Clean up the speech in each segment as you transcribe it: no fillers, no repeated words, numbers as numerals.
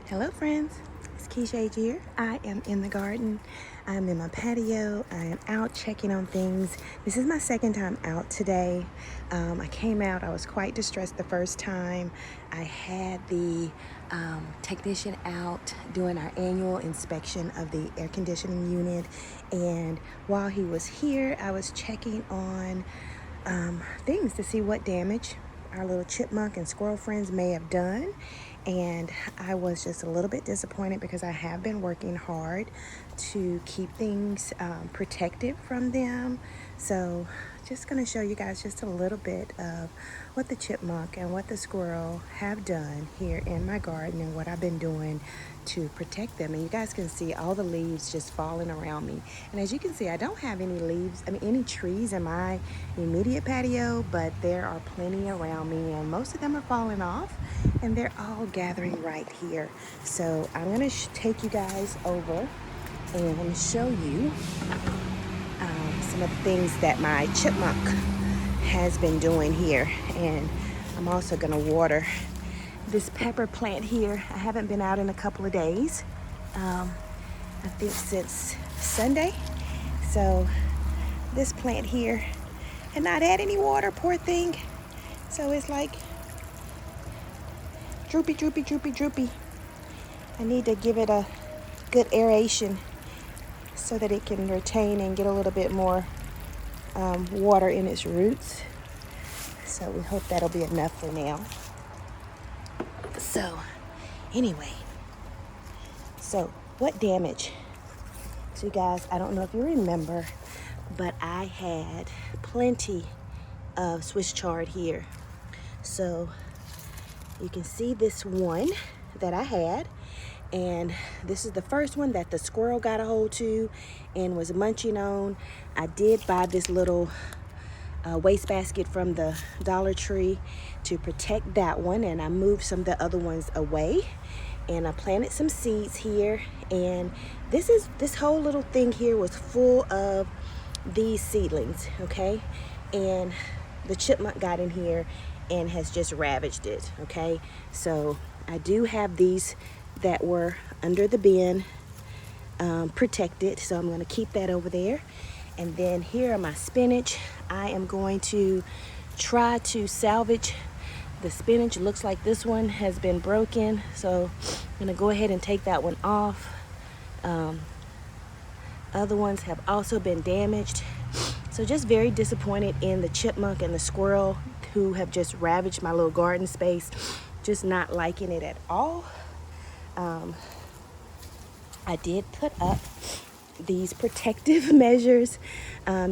Hello friends, it's Keisha here. I am in the garden. I'm in my patio. I am out checking on things. This is my second time out today. I came out, I was quite distressed the first time. I had the technician out doing our annual inspection of the air conditioning unit. And while he was here, I was checking on things to see what damage our little chipmunk and squirrel friends may have done. And I was just a little bit disappointed because I have been working hard to keep things protected from them. So just going to show you guys just a little bit of what the chipmunk and what the squirrel have done here in my garden and what I've been doing to protect them. And you guys can see all the leaves just falling around me. And as you can see, I don't have any leaves, any trees in my immediate patio, but there are plenty around me and most of them are falling off and they're all gathering right here. So I'm gonna take you guys over and show you some of the things that my chipmunk has been doing here. And I'm also gonna water this pepper plant here. I haven't been out in a couple of days. I think since Sunday. So this plant here had not had any water, poor thing. So it's like droopy, droopy, droopy, droopy. I need to give it a good aeration so that it can retain and get a little bit more water in its roots. So we hope that'll be enough for now. So anyway, so what damage? So you guys, I don't know if you remember, but I had plenty of Swiss chard here. So you can see this one that I had, and this is the first one that the squirrel got a hold to and was munching on. I did buy this little wastebasket from the Dollar Tree to protect that one, and I moved some of the other ones away, and I planted some seeds here. And this whole little thing here was full of these seedlings, okay? And the chipmunk got in here and has just ravaged it, okay? So I do have these that were under the bin protected, so I'm going to keep that over there. And then here are my spinach. I am going to try to salvage the spinach. It looks like this one has been broken, so I'm going to go ahead and take that one off. Other ones have also been damaged. So just very disappointed in the chipmunk and the squirrel who have just ravaged my little garden space. Just not liking it at all. I did put up these protective measures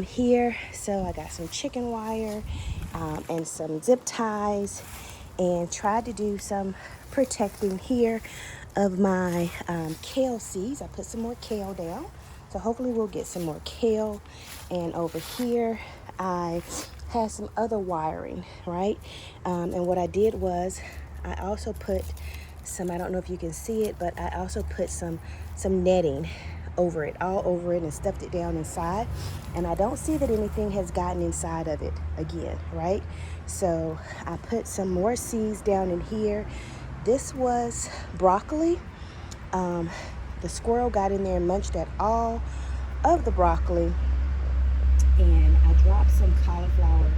here. So I got some chicken wire and some zip ties, and tried to do some protecting here of my kale seeds. I put some more kale down, so hopefully we'll get some more kale. And over here I had some other wiring, right? And what I did was I also put some, I don't know if you can see it, but I also put some netting over it, all over it, and stuffed it down inside. And I don't see that anything has gotten inside of it again, right? So I put some more seeds down in here. This was broccoli. The squirrel got in there and munched at all of the broccoli. And I dropped some cauliflower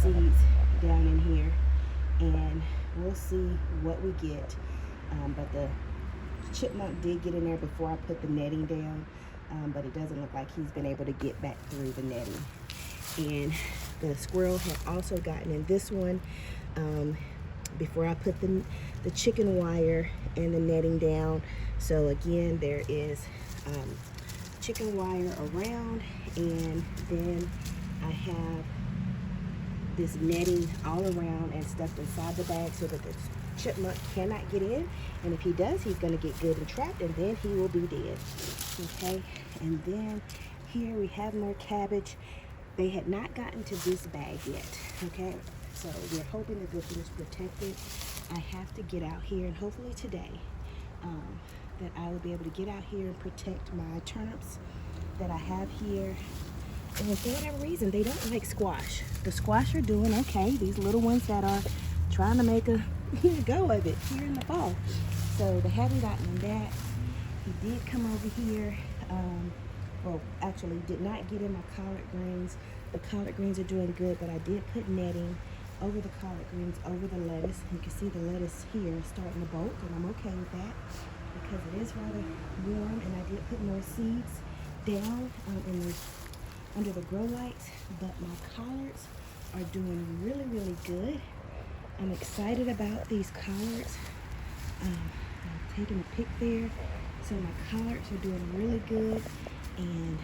seeds down in here, and we'll see what we get. But the chipmunk did get in there before I put the netting down, but it doesn't look like he's been able to get back through the netting. And the squirrel had also gotten in this one before I put the chicken wire and the netting down. So again, there is chicken wire around, and then I have this netting all around and stuffed inside the bag so that the chipmunk cannot get in, and if he does, he's going to get good and trapped, and then he will be dead. Okay, and then here we have more cabbage. They had not gotten to this bag yet. Okay, so we're hoping that this is protected. I have to get out here, and hopefully today that I will be able to get out here and protect my turnips that I have here. And for whatever reason, they don't like squash. The squash are doing okay. These little ones that are trying to make a go of it here in the fall. So they haven't gotten in that. He did come over here. Well, actually did not get in my collard greens. The collard greens are doing good, but I did put netting over the collard greens, over the lettuce. You can see the lettuce here starting to bolt, and I'm okay with that because it is rather warm, and I did put more seeds down under the grow lights, but my collards are doing really, really good. I'm excited about these collards. I'm taking a pic there. So my collards are doing really good, and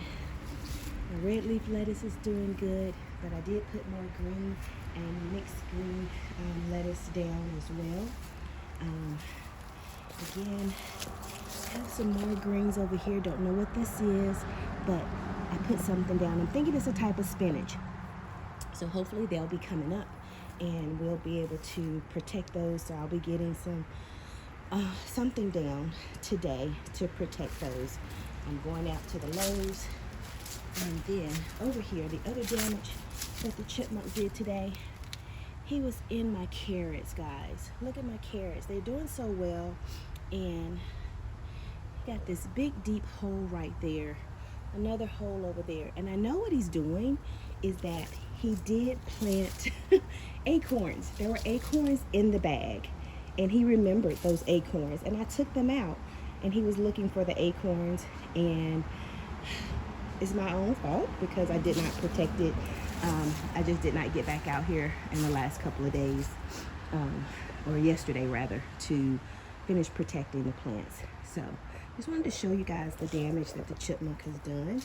the red leaf lettuce is doing good, but I did put more green and mixed green lettuce down as well. Again, I have some more greens over here. Don't know what this is, but I put something down. I'm thinking it's a type of spinach. So hopefully they'll be coming up, and we'll be able to protect those. So I'll be getting something down today to protect those. I'm going out to the Lowe's, and then over here, the other damage that the chipmunk did today, he was in my carrots, guys. Look at my carrots. They're doing so well, and got this big deep hole right there, another hole over there, and I know what he's doing is that he did plant acorns. There were acorns in the bag, and he remembered those acorns, and I took them out, and he was looking for the acorns, and it's my own fault because I did not protect it. I just did not get back out here in the last couple of days, or yesterday rather, to finish protecting the plants. So just wanted to show you guys the damage that the chipmunk has done,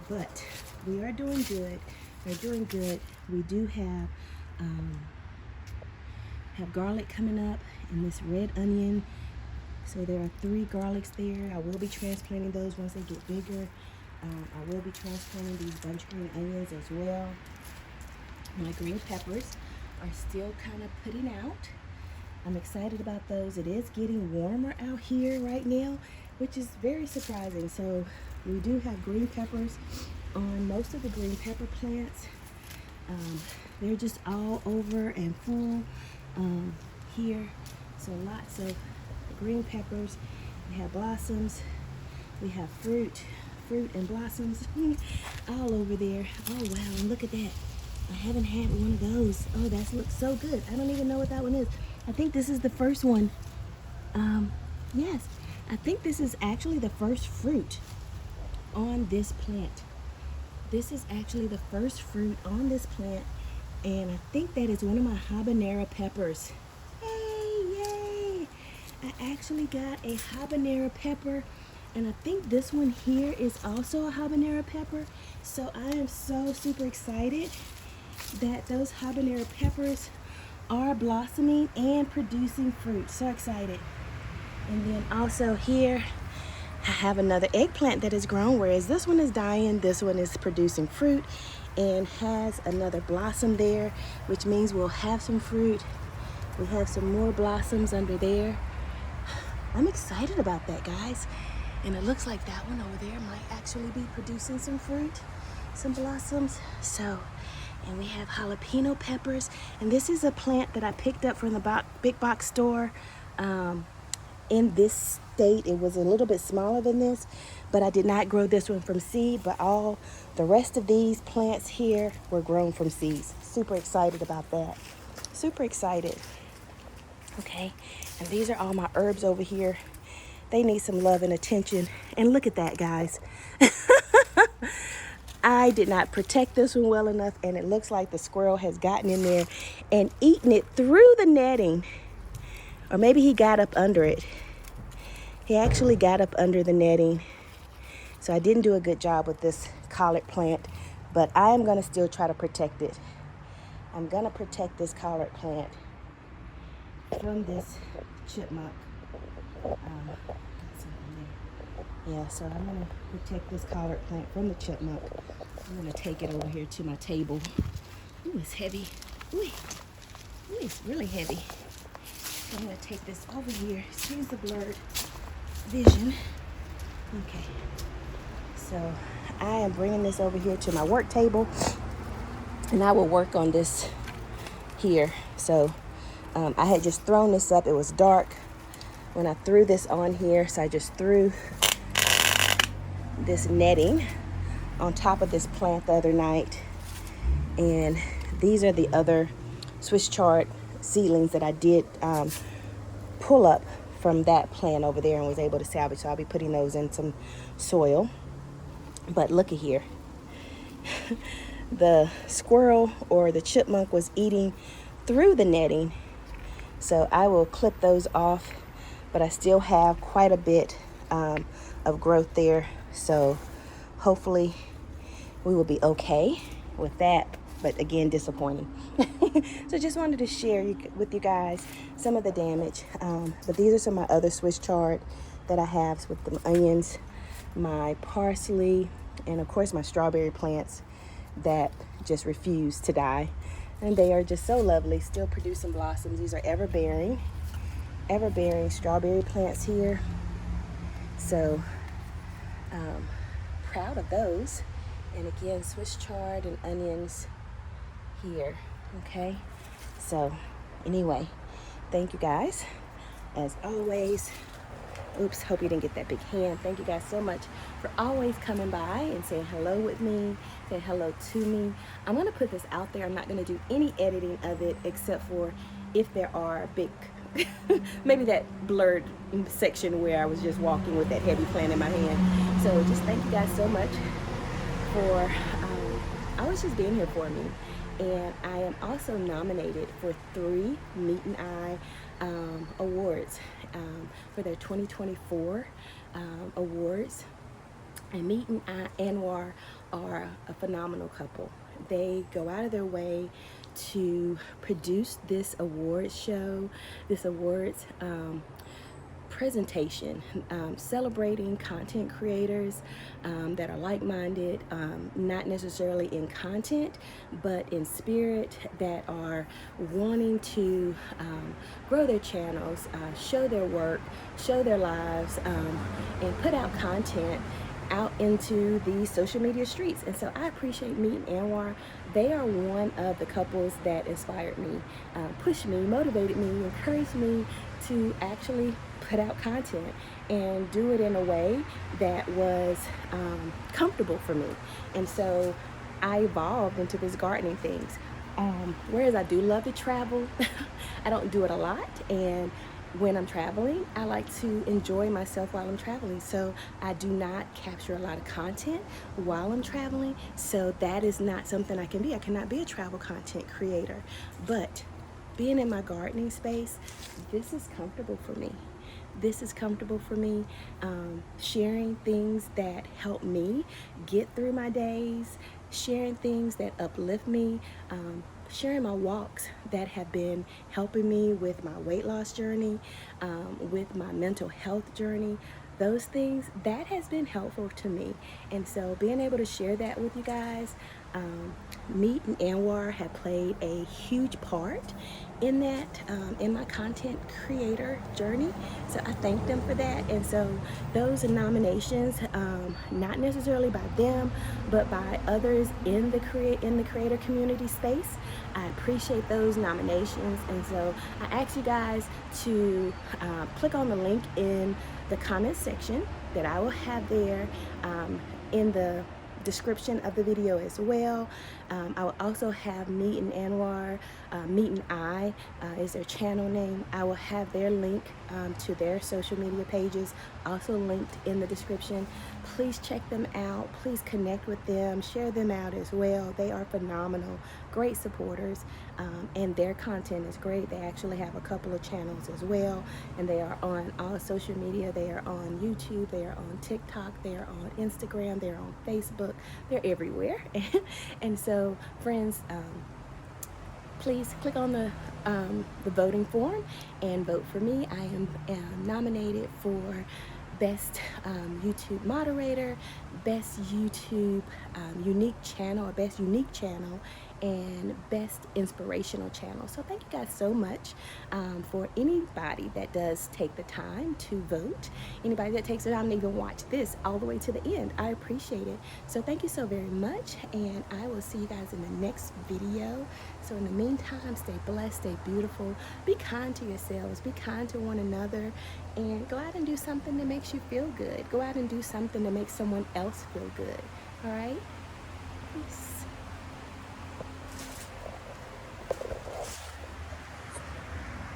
but we are doing good. We're doing good. We do have garlic coming up, and this red onion. So there are 3 garlics there. I will be transplanting those once they get bigger. I will be transplanting these bunch green onions as well. My green peppers are still kind of putting out. I'm excited about those. It is getting warmer out here right now, which is very surprising. So we do have green peppers on most of the green pepper plants. They're just all over and full here. So lots of green peppers. We have blossoms. We have fruit and blossoms all over there. Oh wow, and look at that. I haven't had one of those. Oh, that looks so good. I don't even know what that one is. I think this is the first one. Yes, I think this is actually the first fruit on this plant. This is actually the first fruit on this plant, and I think that is one of my habanero peppers. Yay! I actually got a habanero pepper, and I think this one here is also a habanero pepper. So I am so super excited that those habanero peppers are blossoming and producing fruit. So excited. And then also here I have another eggplant that is grown, whereas this one is dying. This one is producing fruit and has another blossom there, which means we'll have some fruit. We have some more blossoms under there. I'm excited about that, guys. And it looks like that one over there might actually be producing some fruit, some blossoms. So, and we have jalapeno peppers. And this is a plant that I picked up from the big box store. In this state, it was a little bit smaller than this, but I did not grow this one from seed, but all the rest of these plants here were grown from seeds. Super excited about that. Super excited. Okay, and these are all my herbs over here. They need some love and attention. And look at that, guys. I did not protect this one well enough, and it looks like the squirrel has gotten in there and eaten it through the netting. Or maybe he got up under it. He actually got up under the netting. So I didn't do a good job with this collard plant, but I am gonna still try to protect it. I'm gonna protect this collard plant from this chipmunk. Got something there. Yeah, so I'm gonna protect this collard plant from the chipmunk. I'm gonna take it over here to my table. Ooh, it's heavy. Ooh, it's really heavy. So I'm gonna take this over here. Excuse the blurred vision. Okay. So I am bringing this over here to my work table, and I will work on this here. So I had just thrown this up. It was dark. when I threw this on here. So I just threw this netting on top of this plant the other night. And these are the other Swiss chard seedlings that I did pull up from that plant over there and was able to salvage. So I'll be putting those in some soil. But look at here. The squirrel or the chipmunk was eating through the netting. So I will clip those off, but I still have quite a bit of growth there. So hopefully we will be okay with that. But again, disappointing. So just wanted to share with you guys some of the damage. But these are some of my other Swiss chard that I have with the onions, my parsley, and of course my strawberry plants that just refuse to die. And they are just so lovely, still producing blossoms. These are ever-bearing strawberry plants here. So proud of those. And again, Swiss chard and onions here. Okay, so anyway, thank you guys as always. Oops, hope you didn't get that big hand. Thank you guys so much for always coming by and saying hello with me, saying hello to me. I'm gonna put this out there. I'm not gonna do any editing of it except for if there are big maybe that blurred section where I was just walking with that heavy plant in my hand. So just thank you guys so much for always just being here for me. And I am also nominated for 3 Meet and I awards for their 2024 awards. And Meet and Anwar are a phenomenal couple. They go out of their way to produce this awards show, this awards presentation, celebrating content creators that are like-minded, not necessarily in content, but in spirit, that are wanting to grow their channels, show their work, show their lives, and put out content out into the social media streets. And so I appreciate Meet and Anwar. They are one of the couples that inspired me, pushed me, motivated me, encouraged me to actually put out content and do it in a way that was comfortable for me. And so I evolved into this gardening things. Whereas I do love to travel, I don't do it a lot. And when I'm traveling, I like to enjoy myself while I'm traveling. So I do not capture a lot of content while I'm traveling. So that is not something I can be. I cannot be a travel content creator. But being in my gardening space, this is comfortable for me. This is comfortable for me, sharing things that help me get through my days, sharing things that uplift me, sharing my walks that have been helping me with my weight loss journey, with my mental health journey. Those things, that has been helpful to me. And so being able to share that with you guys, Meet and Anwar have played a huge part in that, in my content creator journey. So I thank them for that. And so those nominations, not necessarily by them, but by others in the creator community space, I appreciate those nominations. And so I ask you guys to click on the link in the comment section that I will have there in the description of the video as well. I will also have Meet and Anwar, Meet and I is their channel name. I will have their link to their social media pages also linked in the description. Please check them out. Please connect with them. Share them out as well. They are phenomenal, great supporters, and their content is great. They actually have a couple of channels as well, and they are on all social media. They are on YouTube. They are on TikTok. They are on Instagram. They're on Facebook. They're everywhere. And so, friends, please click on the voting form and vote for me. I am nominated for Best YouTube Moderator, Best YouTube Unique Channel, or Best Unique Channel, and best inspirational channel. So thank you guys so much for anybody that does take the time to vote, anybody that takes the time to even watch this all the way to the end. I appreciate it. So thank you so very much, and I will see you guys in the next video. So in the meantime, stay blessed, stay beautiful, be kind to yourselves, be kind to one another, and go out and do something that makes you feel good. Go out and do something that makes someone else feel good. All right? Peace.